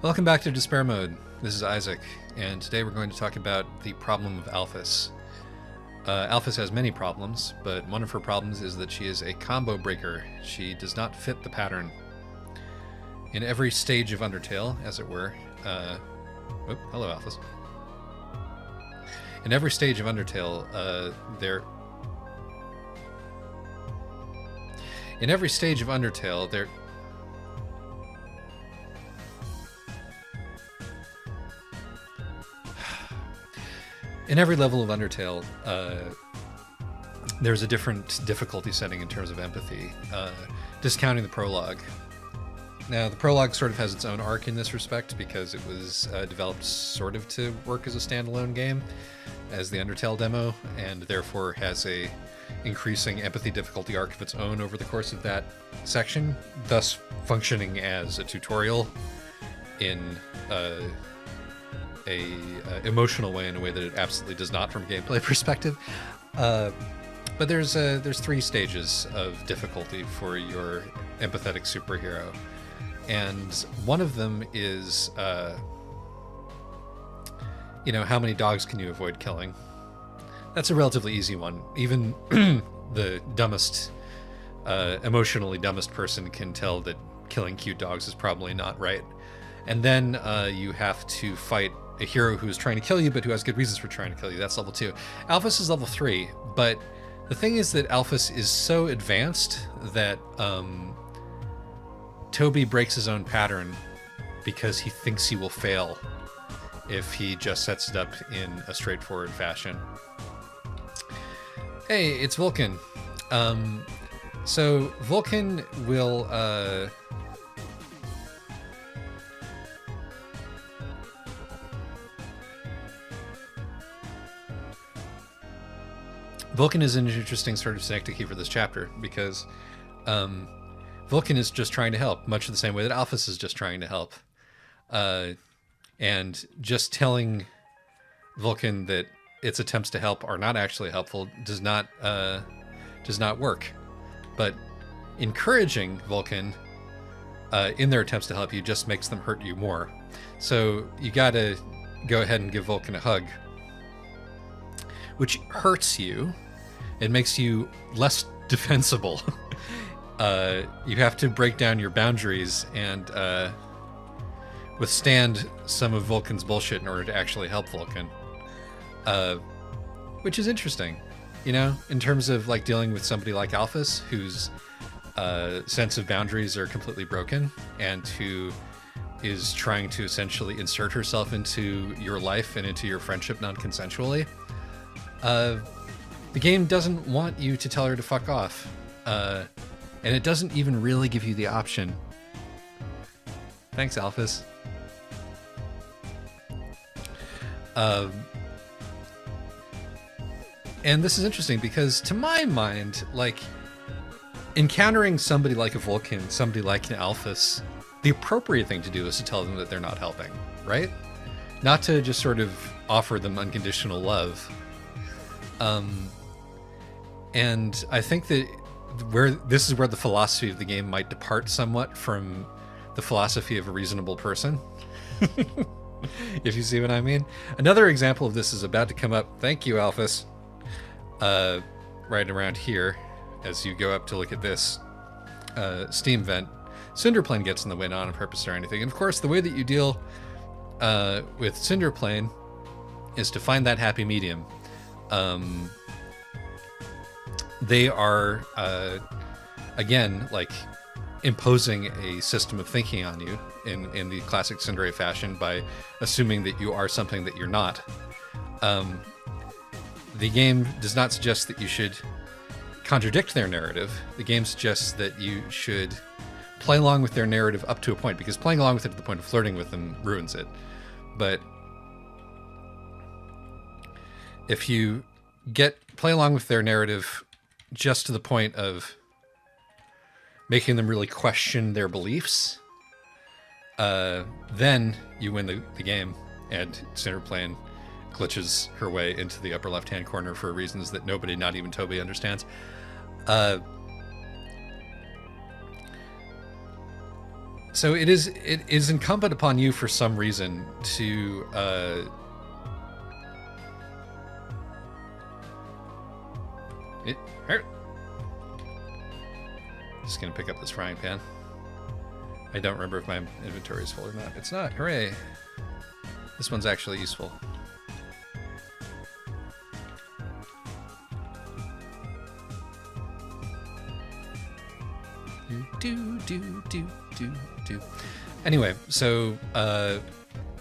Welcome back to Despair Mode. This is Isaac, and today we're going to talk about the problem of Alphys. Alphys has many problems, but one of her problems is that she is a combo breaker. She does not fit the pattern. In every stage of Undertale, as it were, hello Alphys. In every stage of Undertale, in every level of Undertale, there's a different difficulty setting in terms of empathy, discounting the prologue. Now, the prologue sort of has its own arc in this respect because it was developed sort of to work as a standalone game, as the Undertale demo, and therefore has a increasing empathy difficulty arc of its own over the course of that section, thus functioning as a tutorial in a emotional way, in a way that it absolutely does not from a gameplay perspective. But there's 3 stages of difficulty for your empathetic superhero, and one of them is how many dogs can you avoid killing? That's a relatively easy one. Even the dumbest, emotionally dumbest person can tell that killing cute dogs is probably not right. And then you have to fight a hero who's trying to kill you, but who has good reasons for trying to kill you. That's level 2. Alphys is level 3, but the thing is that Alphys is so advanced that Toby breaks his own pattern because he thinks he will fail if he just sets it up in a straightforward fashion. Hey, it's Vulcan. So Vulcan will... Vulcan is an interesting sort of synecdoche for this chapter because Vulcan is just trying to help, much the same way that Alphys is just trying to help. And just telling Vulcan that its attempts to help are not actually helpful does not work. But encouraging Vulcan in their attempts to help you just makes them hurt you more. So you gotta go ahead and give Vulcan a hug, which hurts you. It makes you less defensible. You have to break down your boundaries and withstand some of Vulcan's bullshit in order to actually help Vulcan. Which is interesting, in terms of like dealing with somebody like Alphys, whose sense of boundaries are completely broken and who is trying to essentially insert herself into your life and into your friendship non-consensually. The game doesn't want you to tell her to fuck off. And it doesn't even really give you the option. Thanks, Alphys. And this is interesting because, to my mind, like, encountering somebody like a Vulcan, somebody like an Alphys, the appropriate thing to do is to tell them that they're not helping, right? Not to just sort of offer them unconditional love. And I think that this is where the philosophy of the game might depart somewhat from the philosophy of a reasonable person. If you see what I mean. Another example of this is about to come up. Thank you, Alphys. Right around here, as you go up to look at this steam vent, Tsunderplane gets in the way, not on purpose or anything. And of course, the way that you deal with Tsunderplane is to find that happy medium. They are, again, like, imposing a system of thinking on you in the classic tsundere fashion by assuming that you are something that you're not. The game does not suggest that you should contradict their narrative. The game suggests that you should play along with their narrative up to a point, because playing along with it to the point of flirting with them ruins it. But if you play along with their narrative just to the point of making them really question their beliefs, then you win the game, and Tsunderplane glitches her way into the upper left-hand corner for reasons that nobody, not even Toby, understands. So it is incumbent upon you for some reason to just gonna pick up this frying pan. I don't remember if my inventory is full or not. It's not. Hooray! This one's actually useful. Do. Anyway, so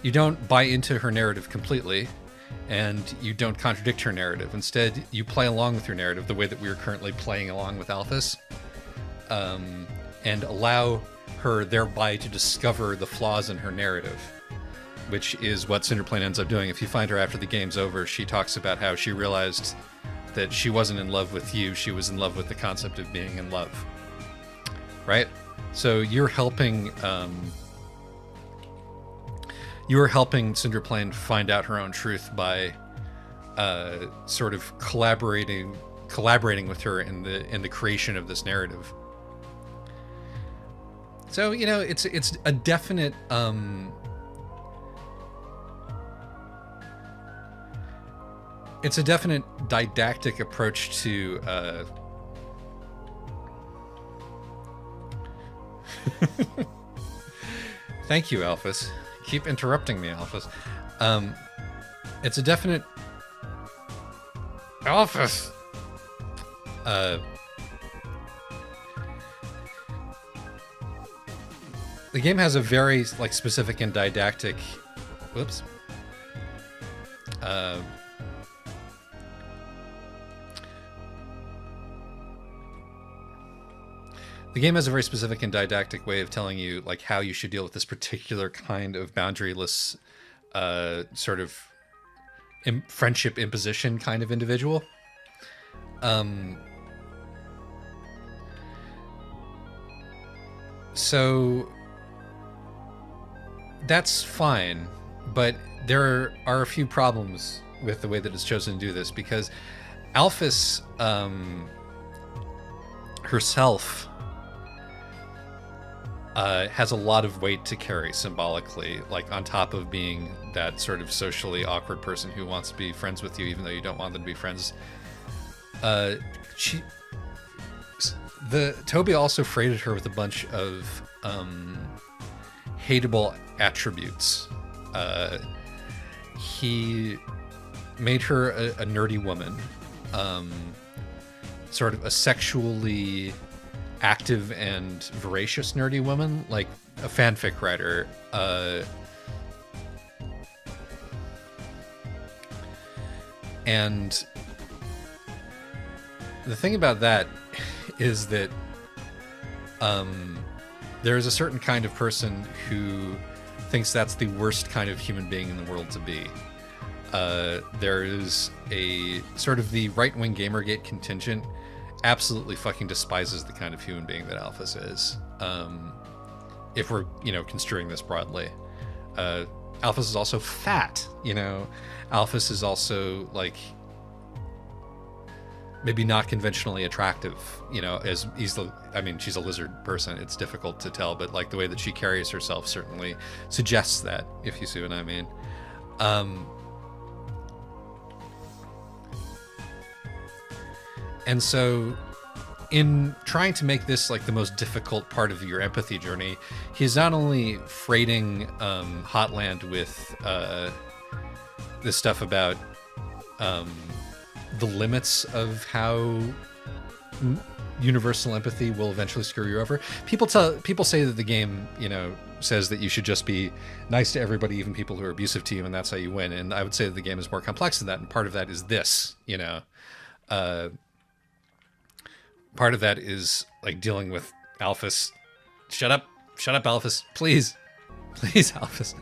you don't buy into her narrative completely, and you don't contradict her narrative. Instead, you play along with her narrative the way that we are currently playing along with Alphys, and allow her thereby to discover the flaws in her narrative, which is what Tsunderplane ends up doing. If you find her after the game's over, she talks about how she realized that she wasn't in love with you, she was in love with the concept of being in love. Right? So you're helping Tsunderplane find out her own truth by sort of collaborating with her in the creation of this narrative. So, you know, it's a definite didactic approach to Thank you, Alphys. Keep interrupting me, Alphys. It's a definite Alphys. The game has a very specific and didactic. Whoops. The game has a very specific and didactic way of telling you how you should deal with this particular kind of boundaryless sort of friendship imposition kind of individual. So that's fine, but there are a few problems with the way that it's chosen to do this, because Alphys herself has a lot of weight to carry symbolically, on top of being that sort of socially awkward person who wants to be friends with you even though you don't want them to be friends. Toby also freighted her with a bunch of hateable attributes. He made her a nerdy woman, sort of a sexually active and voracious nerdy woman, like a fanfic writer. And the thing about that is that there is a certain kind of person who thinks that's the worst kind of human being in the world to be. There is a sort of the right-wing Gamergate contingent absolutely fucking despises the kind of human being that Alphys is. If we're, construing this broadly. Alphys is also fat, Alphys is also, maybe not conventionally attractive, as easily. I mean, she's a lizard person. It's difficult to tell, but the way that she carries herself certainly suggests that, if you see what I mean. And so in trying to make this the most difficult part of your empathy journey, he's not only freighting Hotland with this stuff about the limits of how universal empathy will eventually screw you over. People say that the game, says that you should just be nice to everybody, even people who are abusive to you, and that's how you win. And I would say that the game is more complex than that, and part of that is this, part of that is dealing with Alphys. Shut up, Alphys, please, Alphys.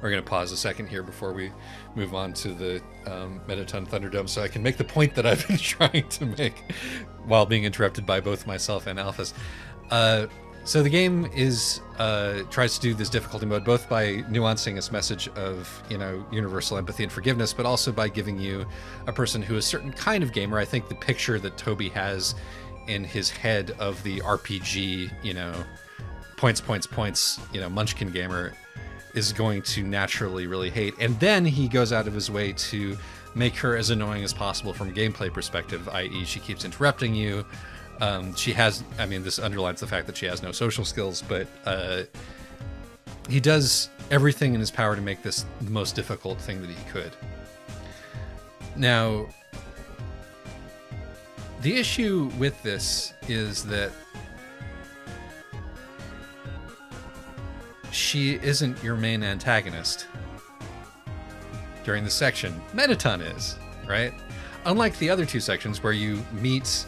We're going to pause a second here before we move on to the Mettaton Thunderdome, so I can make the point that I've been trying to make while being interrupted by both myself and Alphys. So the game is tries to do this difficulty mode both by nuancing its message of, you know, universal empathy and forgiveness, but also by giving you a person who is a certain kind of gamer. I think the picture that Toby has in his head of the RPG, you know, points, you know, Munchkin gamer is going to naturally really hate. And then he goes out of his way to make her as annoying as possible from a gameplay perspective, i.e. she keeps interrupting you. She has, I mean, this underlines the fact that she has no social skills, but he does everything in his power to make this the most difficult thing that he could. Now, the issue with this is that she isn't your main antagonist during the section. Mettaton is, right? Unlike the other two sections where you meet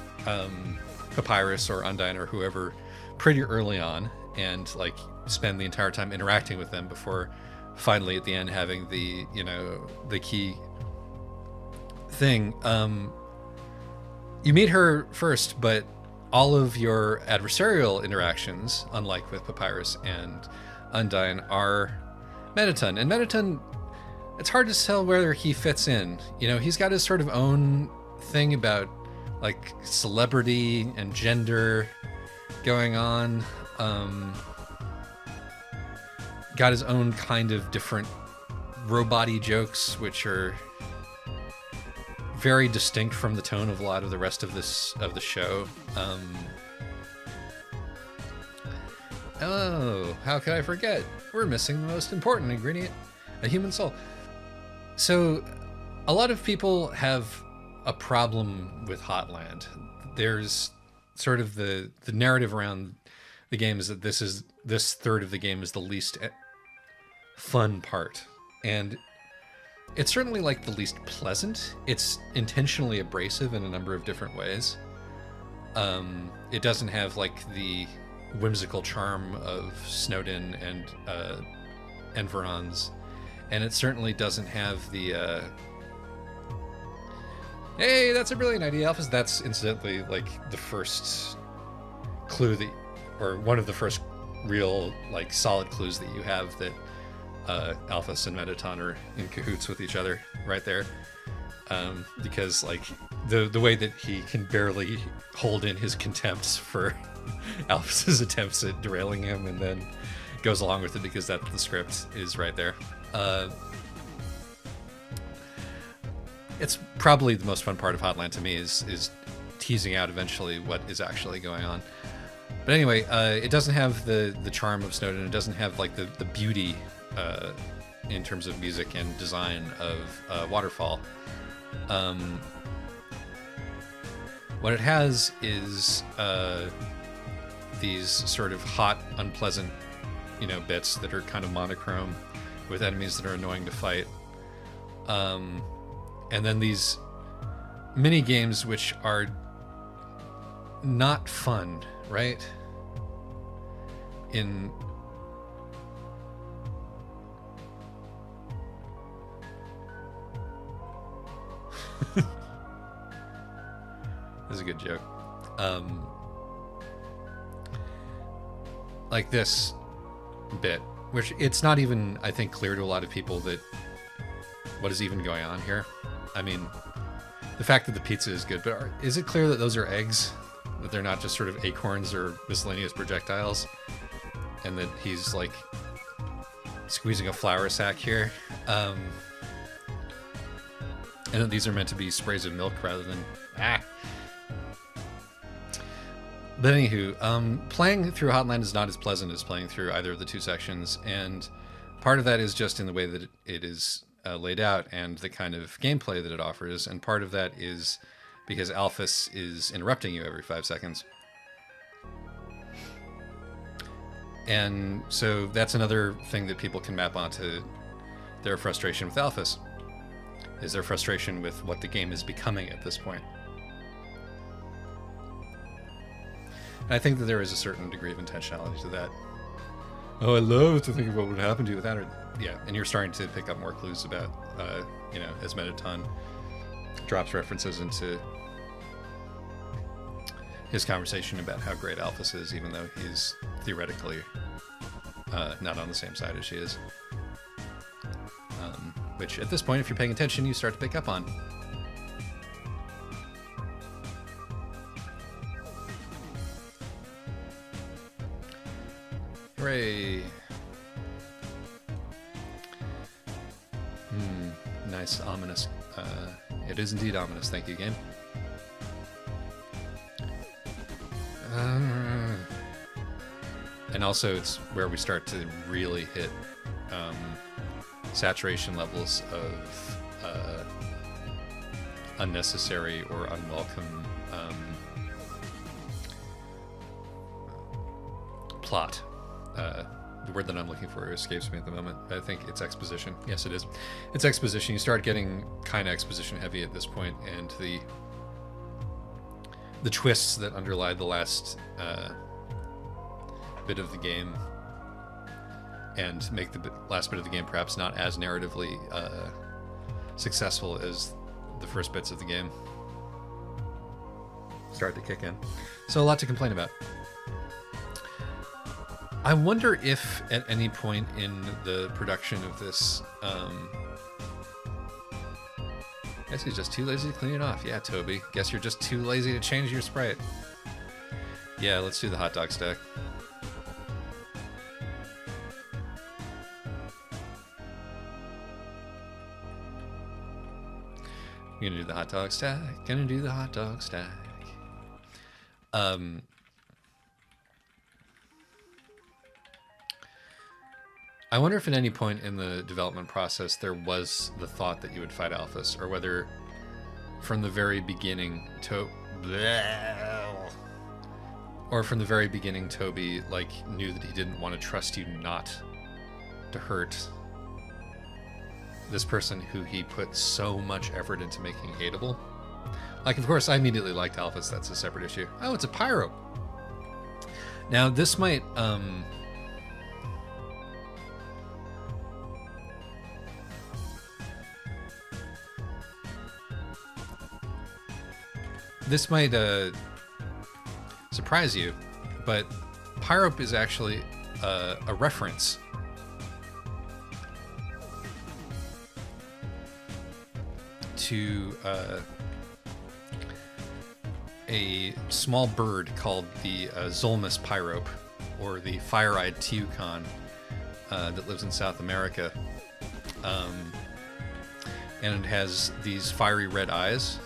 Papyrus or Undyne or whoever pretty early on and like spend the entire time interacting with them before finally at the end having the, you know, the key thing. You meet her first, but all of your adversarial interactions, unlike with Papyrus and Undyne, are Mettaton. And Mettaton, it's hard to tell whether he fits in. You know, he's got his sort of own thing about like celebrity and gender going on. Got his own kind of different robot-y jokes, which are very distinct from the tone of a lot of the rest of the show. Oh, how could I forget? We're missing the most important ingredient, a human soul. So a lot of people have a problem with Hotland. There's sort of the narrative around the game is that this third of the game is the least fun part. And it's certainly like the least pleasant. It's intentionally abrasive in a number of different ways. It doesn't have like the whimsical charm of Snowdin and Environs, and it certainly doesn't have the hey, that's a brilliant idea, Alphys. That's incidentally like the first clue that, or one of the first real like solid clues that you have that Alphys and Mettaton are in cahoots with each other right there. Because like the way that he can barely hold in his contempt for Alphys's attempts at derailing him and then goes along with it because that's the script is right there. It's probably the most fun part of Hotland to me is teasing out eventually what is actually going on. But anyway, it doesn't have the charm of Snowdin. It doesn't have like the beauty in terms of music and design of Waterfall. What it has is these sort of hot, unpleasant, you know, bits that are kind of monochrome with enemies that are annoying to fight. And then these mini games which are not fun, right? This is a good joke. Like this bit, which it's not even, I think, clear to a lot of people that what is even going on here. I mean, the fact that the pizza is good, but is it clear that those are eggs? That they're not just sort of acorns or miscellaneous projectiles? And that he's like squeezing a flour sack here? And that these are meant to be sprays of milk rather than... But anywho, playing through Hotland is not as pleasant as playing through either of the two sections, and part of that is just in the way that it is laid out and the kind of gameplay that it offers, and part of that is because Alphys is interrupting you every 5 seconds. And so that's another thing that people can map onto their frustration with Alphys, is their frustration with what the game is becoming at this point. And I think that there is a certain degree of intentionality to that. Oh, I love to think of what would happen to you without it. Yeah, and you're starting to pick up more clues about, you know, as Mettaton drops references into his conversation about how great Alphys is, even though he's theoretically not on the same side as she is. Which, at this point, if you're paying attention, you start to pick up on. Hooray! Nice, ominous. It is indeed ominous. Thank you, game. And also, it's where we start to really hit saturation levels of unnecessary or unwelcome plot. The word that I'm looking for escapes me at the moment. I think it's exposition. Yes, it is. It's exposition. You start getting kind of exposition heavy at this point, and the twists that underlie the last bit of the game and make the last bit of the game perhaps not as narratively successful as the first bits of the game start to kick in. So a lot to complain about. I wonder if at any point in the production of this, guess he's just too lazy to clean it off. Yeah, Toby. Guess you're just too lazy to change your sprite. Yeah, let's do the hot dog stack. Gonna do the hot dog stack. Gonna do the hot dog stack. I wonder if at any point in the development process there was the thought that you would fight Alphys, or whether from the very beginning Toby like knew that he didn't want to trust you not to hurt this person who he put so much effort into making hateable. Like, of course, I immediately liked Alphys. That's a separate issue. Oh, it's a pyro. Now, this might surprise you, but Pyrope is actually a reference to a small bird called the Zolmus pyrope, or the fire-eyed toucan that lives in South America. And it has these fiery red eyes,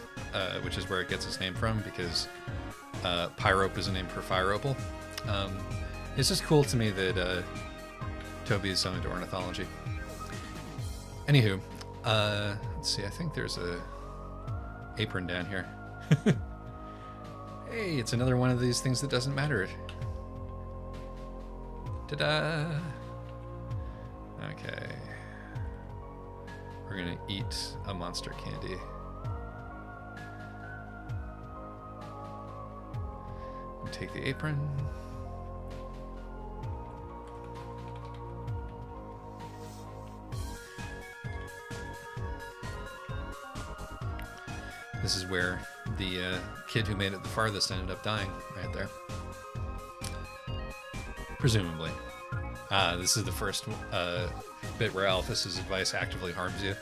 which is where it gets its name from, because pyrope is a name for fire opal. It's just cool to me that Toby is so into ornithology. Anywho, let's see, I think there's a apron down here. Hey, it's another one of these things that doesn't matter. Ta-da! Okay. We're gonna eat a monster candy. Take the apron. This is where the kid who made it the farthest ended up dying, right there. Presumably. This is the first bit where Alphys' advice actively harms you.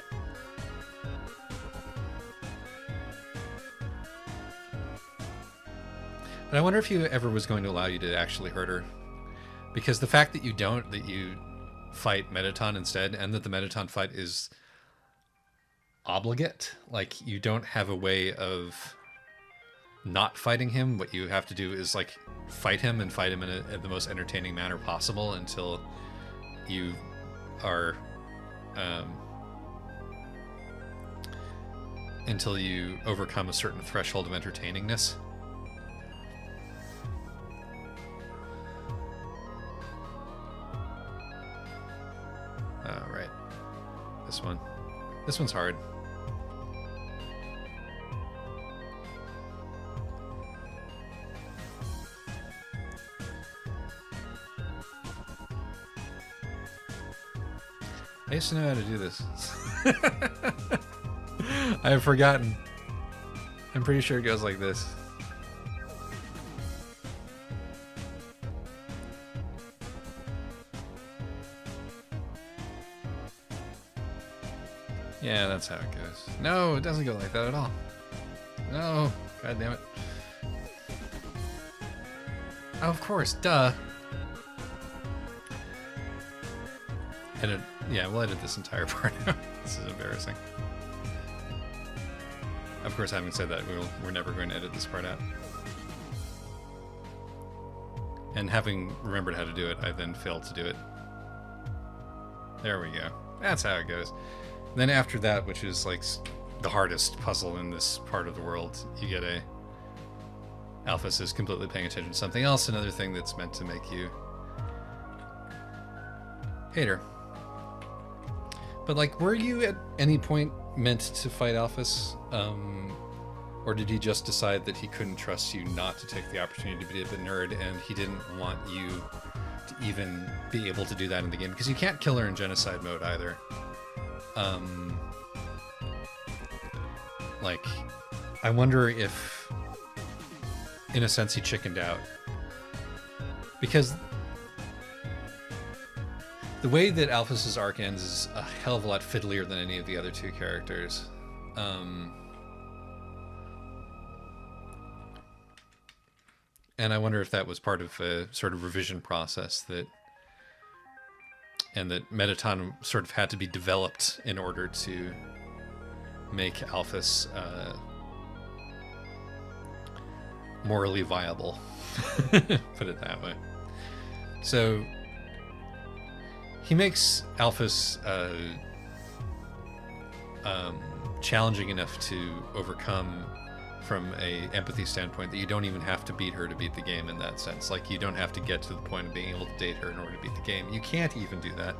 But I wonder if he ever was going to allow you to actually hurt her. Because the fact that you don't, that you fight Mettaton instead, and that the Mettaton fight is obligate, like you don't have a way of not fighting him. What you have to do is like fight him in the most entertaining manner possible until you are until you overcome a certain threshold of entertainingness. Right. This one's hard. I used to know how to do this. I have forgotten. I'm pretty sure it goes like this. Yeah, that's how it goes. No, it doesn't go like that at all. No, god damn it. Oh, of course, duh. Edit. Yeah, we'll edit this entire part out. This is embarrassing. Of course, having said that, we're never going to edit this part out. And having remembered how to do it, I then failed to do it. There we go. That's how it goes. Then after that, which is like the hardest puzzle in this part of the world, you get a... Alphys is completely paying attention to something else, another thing that's meant to make you hate her. But like, were you at any point meant to fight Alphys? Or did he just decide that he couldn't trust you not to take the opportunity to be a nerd, and he didn't want you to even be able to do that in the game? Because you can't kill her in genocide mode either. Like, I wonder if, in a sense, he chickened out. Because the way that Alphys's arc ends is a hell of a lot fiddlier than any of the other two characters. And I wonder if that was part of a sort of revision process that Mettaton sort of had to be developed in order to make Alphys morally viable. Put it that way. So he makes Alphys challenging enough to overcome from a empathy standpoint that you don't even have to beat her to beat the game in that sense. Like, you don't have to get to the point of being able to date her in order to beat the game. You can't even do that.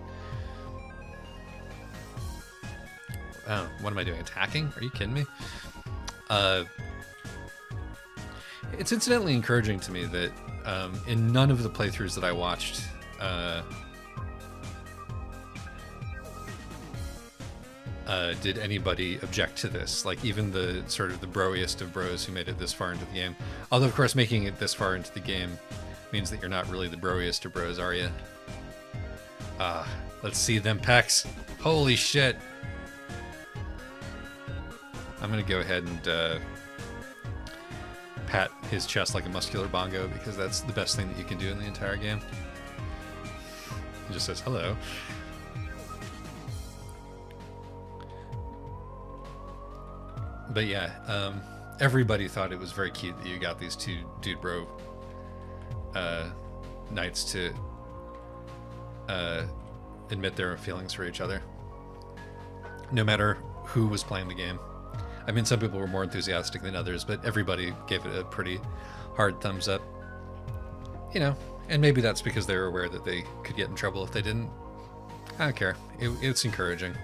Oh, what am I doing? Attacking? Are you kidding me? It's incidentally encouraging to me that in none of the playthroughs that I watched, did anybody object to this. Like, even the sort of the broiest of bros who made it this far into the game. Although, of course, making it this far into the game means that you're not really the broiest of bros, are you? Let's see them pecs. Holy shit. I'm gonna go ahead and pat his chest like a muscular bongo, because that's the best thing that you can do in the entire game. He just says hello. But yeah, everybody thought it was very cute that you got these two dude bro knights to admit their feelings for each other, no matter who was playing the game. I mean, some people were more enthusiastic than others, but everybody gave it a pretty hard thumbs up. You know, and maybe that's because they were aware that they could get in trouble if they didn't. I don't care. It's encouraging.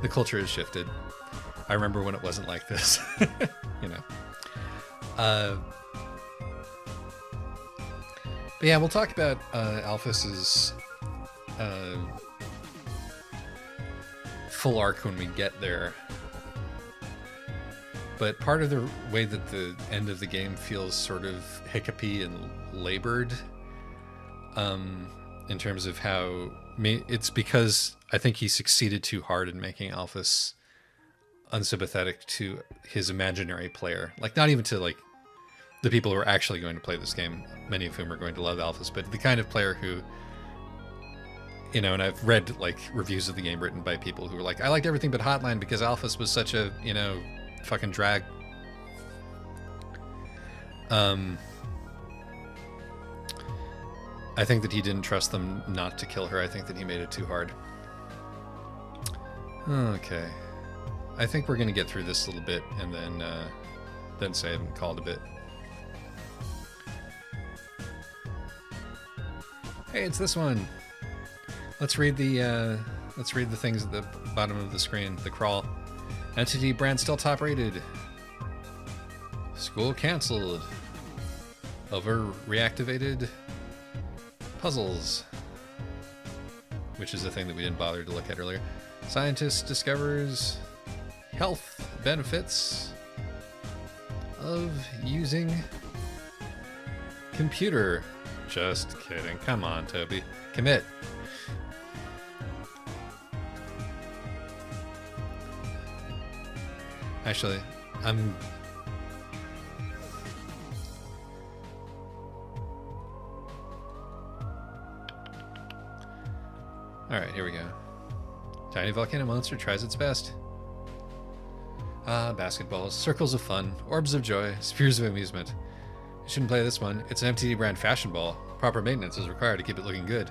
The culture has shifted. I remember when it wasn't like this, you know. But yeah, we'll talk about Alphys's full arc when we get there. But part of the way that the end of the game feels sort of hiccupy and labored, in terms of how it's because I think he succeeded too hard in making Alphys unsympathetic to his imaginary player. Like, not even to like the people who are actually going to play this game, many of whom are going to love Alphys, but the kind of player who, you know, and I've read like reviews of the game written by people who were like, I liked everything but Hotland because Alphys was such a, you know, fucking drag. I think that he didn't trust them not to kill her. I think that he made it too hard. Okay. I think we're going to get through this a little bit and then save and call it a bit. Hey, it's this one. Let's read the things at the bottom of the screen. The crawl. Entity brand still top rated. School canceled. Over reactivated. Puzzles. Which is a thing that we didn't bother to look at earlier. Scientist discovers health benefits of using computer. Just kidding. Come on, Toby. Commit. Actually, I'm... Alright, here we go. Tiny volcano monster tries its best. Ah, basketballs, circles of fun, orbs of joy, spheres of amusement. You shouldn't play this one. It's an MTD brand fashion ball. Proper maintenance is required to keep it looking good.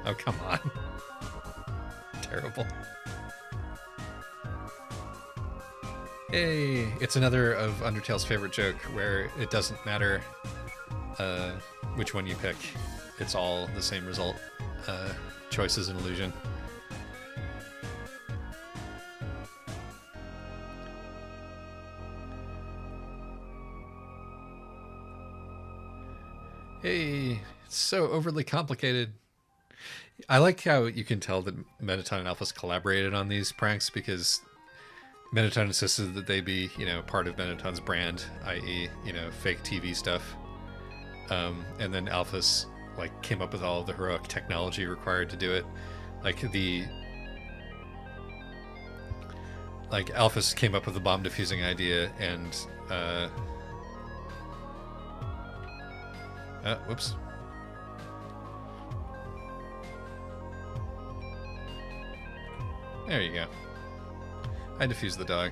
Oh, come on. Terrible. Hey, it's another of Undertale's favorite joke where it doesn't matter which one you pick. It's all the same result. Choice is an illusion. Hey, it's so overly complicated. I like how you can tell that Mettaton and Alphys collaborated on these pranks because Mettaton insisted that they be, you know, part of Mettaton's brand, i.e., you know, fake TV stuff. And then Alphys, like, came up with all the heroic technology required to do it. Like, Alphys came up with the bomb defusing idea, and, whoops. There you go. I defused the dog.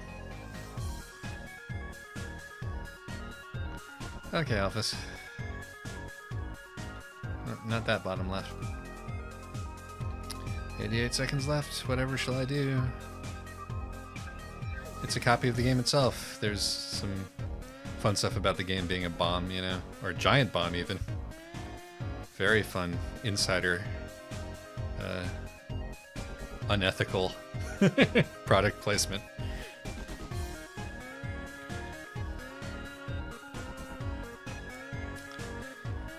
Okay, Alphys. Not that bottom left. 88 seconds left. Whatever shall I do? It's a copy of the game itself. There's some fun stuff about the game being a bomb, you know, or a giant bomb even. Very fun. Insider. Unethical product placement.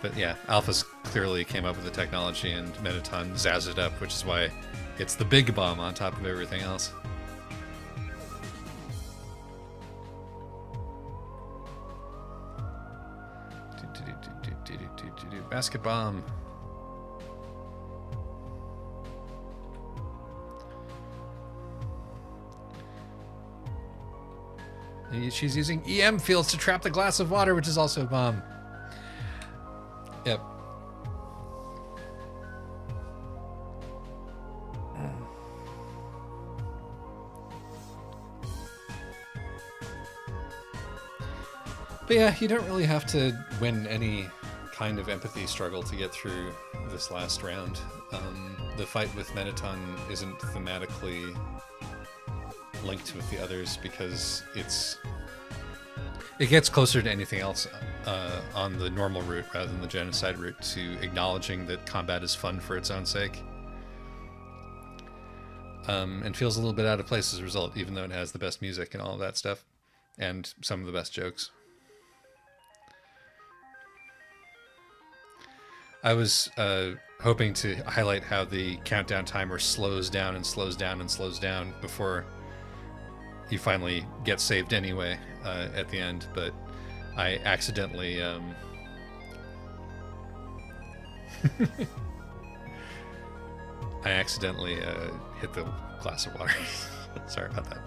But yeah, Alphys clearly came up with the technology and Mettaton zazzed it up, which is why it's the big bomb on top of everything else. Basket bomb. She's using EM fields to trap the glass of water, which is also a bomb. Yep. But yeah, you don't really have to win any kind of empathy struggle to get through this last round. The fight with Mettaton isn't thematically linked with the others because it gets closer to anything else on the normal route rather than the genocide route, to acknowledging that combat is fun for its own sake, and feels a little bit out of place as a result, even though it has the best music and all of that stuff and some of the best jokes. I was hoping to highlight how the countdown timer slows down and slows down and slows down before you finally get saved anyway at the end, but I accidentally hit the glass of water. Sorry about that.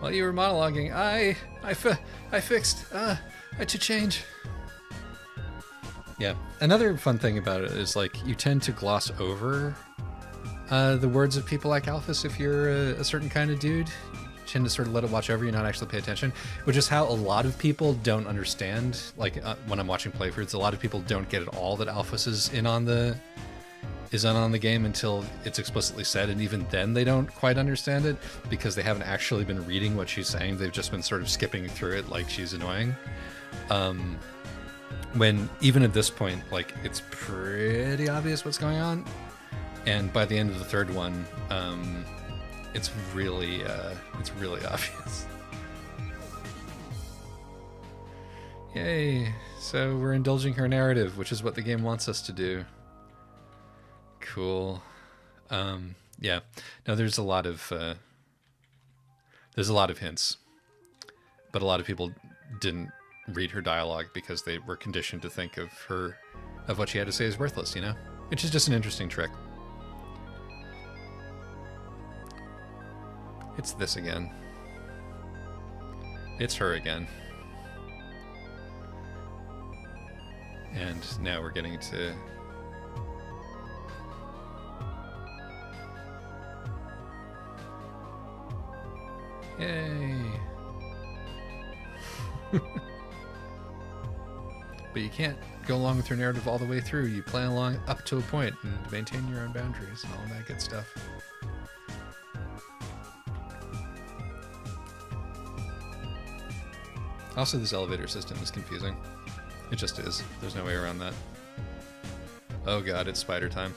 While you were monologuing, I fixed to change. Yeah, another fun thing about it is, like, you tend to gloss over the words of people like Alphys if you're a certain kind of dude. You tend to sort of let it wash over you, not actually pay attention, which is how a lot of people don't understand. Like, when I'm watching playthroughs, a lot of people don't get at all that Alphys is in on the game until it's explicitly said, and even then they don't quite understand it because they haven't actually been reading what she's saying. They've just been sort of skipping through it like she's annoying. When even at this point, like, it's pretty obvious what's going on, and by the end of the third one, it's really obvious. Yay! So we're indulging her narrative, which is what the game wants us to do. Cool. Yeah. No, there's a lot of There's a lot of hints, but a lot of people didn't read her dialogue because they were conditioned to think of what she had to say as worthless, you know? Which is just an interesting trick. It's this again. It's her again. And now we're getting to... Yay! But you can't go along with your narrative all the way through. You play along up to a point and maintain your own boundaries and all that good stuff. Also, this elevator system is confusing. It just is. There's no way around that. Oh god, it's spider time.